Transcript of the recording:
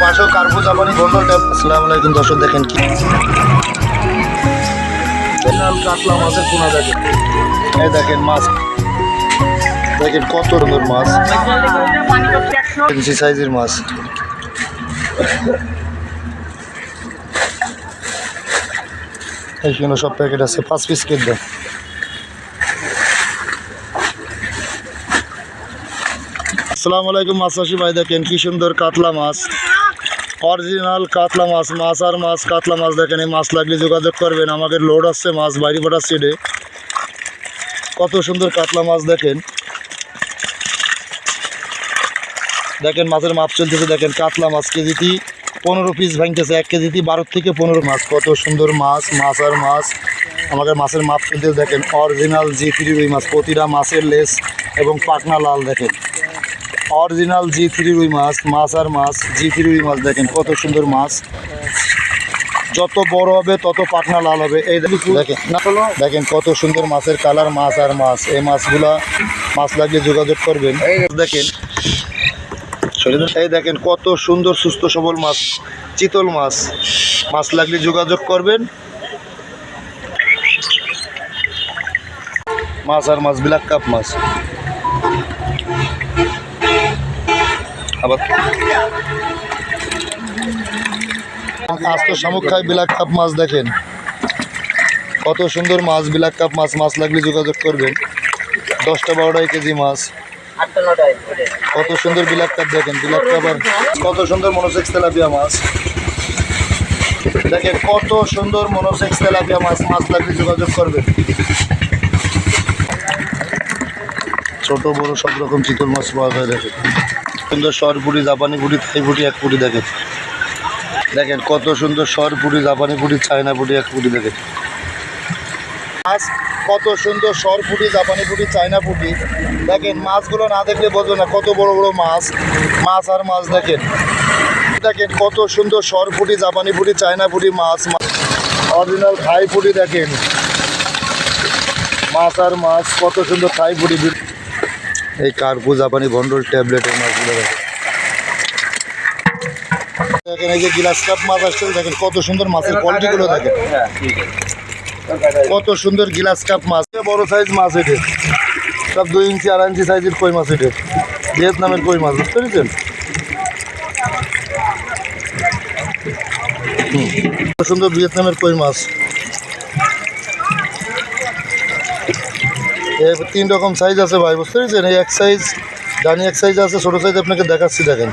পাশেও কার্গো জাপানি বন্দর ট্যাব। আসসালামু আলাইকুম দর্শক, দেখেন কি কাতলা মাছের পোনা দেখেন। এই দেখেন মাছ, দেখেন কত সুন্দর মাছ, ইঞ্চি সাইজের মাছ। এইখানে সব প্যাকেট আছে, 5 পিস কেট দেয়। আসসালামু আলাইকুম মাছ চাষি ভাই, দেখেন কি সুন্দর কাতলা মাছ, অরিজিনাল কাতলা মাছ। মাছ আর মাছ, কাতলা মাছ দেখেন। এই মাছ লাগলে যোগাযোগ করবেন, আমাদের লোড আসছে মাছ বাইরে পাঠাচ্ছি রে। কত সুন্দর কাতলা মাছ দেখেন, দেখেন মাছের মাপ চলতেছে। দেখেন কাতলা মাছ কেজিটি 15 পিস ভাঙতেছে, 1 কেজিটি 12 থেকে 15 মাছ। কত সুন্দর মাছ, মাছ আর মাছ। আমাদের মাছের মাপ চলতেছে। দেখেন অরিজিনাল G3 রুই মাছ, প্রতিটা মাছের লেস এবং পাখনা লাল। দেখেন অরিজিনাল G3 রুই মাছ, মাছ আর মাছ, G3 রুই মাছ। দেখেন কত সুন্দর মাছ, যত বড় হবে তত পাখনা লাল হবে। এই দেখেন, দেখেন কত সুন্দর মাছের কালার, মাছ আর মাছ। এই মাছগুলা মাছ লাগিয়ে যোগাযোগ করবেন। দেখেন এই দেখেন কত সুন্দর সুস্থ সবল মাছ, চিতল মাছ। মাছ লাগলে যোগাযোগ করবেন। মাছ আর মাছ, ব্ল্যাক কাপ মাছ। আবার আস্ত শামুক খায় ব্ল্যাক কাপ মাছ। দেখেন কত সুন্দর মাছ, ব্ল্যাক কাপ মাছ। মাছ লাগলে যোগাযোগ করবেন। 10টা 12টাই কেজি মাছ। কত সুন্দর ব্ল্যাক কাপ। দেখেন ব্ল্যাক কাপ। আর কত সুন্দর মনোসেক্স তেলাপিয়া মাছ। দেখেন কত সুন্দর মনোসেক্স তেলাপিয়া মাছ। মাছ লাগলে যোগাযোগ করবেন। ছোট বড় সব রকম চিতল মাছ পাওয়া যায়। দেখেন সুন্দর সরপুরি, জাপানি পুরি, থাই পুরি, 1 পুরি। দেখেন দেখেন কত সুন্দর সরপুরি, জাপানি পুরি, চায়না পুরি, 1 পুরি। দেখেন মাছ কত সুন্দর সরপুরি, জাপানি পুরি, চায়না পুরি। দেখেন মাছগুলো না দেখলে বোঝো না কত বড় বড় মাছ। মাছ আর মাছ দেখেন, দেখেন কত সুন্দর সরপুরি, জাপানি পুরি, চায়না পুরি, মাছ, অরিজিনাল থাই পুরি। দেখেন মাছ আর মাছ, কত সুন্দর থাই পুরি। এই কার্গো জাপানি বন্ডল ট্যাবলেটের মাছগুলো দেখেন। দেখেন এই যে গ্লাস কাপ মাছ আসছে। দেখেন কত সুন্দর মাছের কোয়ালিটিগুলো। দেখেন কত সুন্দর গ্লাস কাপ মাছ, বড় সাইজ মাছ। এটা সব 2 ইঞ্চি 2.5 ইঞ্চি সাইজের কই মাছ। এটা ভিয়েতনামের কই মাছ, বুঝতে পেরেছেন? কত সুন্দর ভিয়েতনামের কই মাছ। 3 রকম সাইজ আছে ভাই, বুঝতে পেরেছেন? এই 1 সাইজ, ডানি 1 সাইজ আছে, ছোটো সাইজ আপনাকে দেখাচ্ছি। দেখেন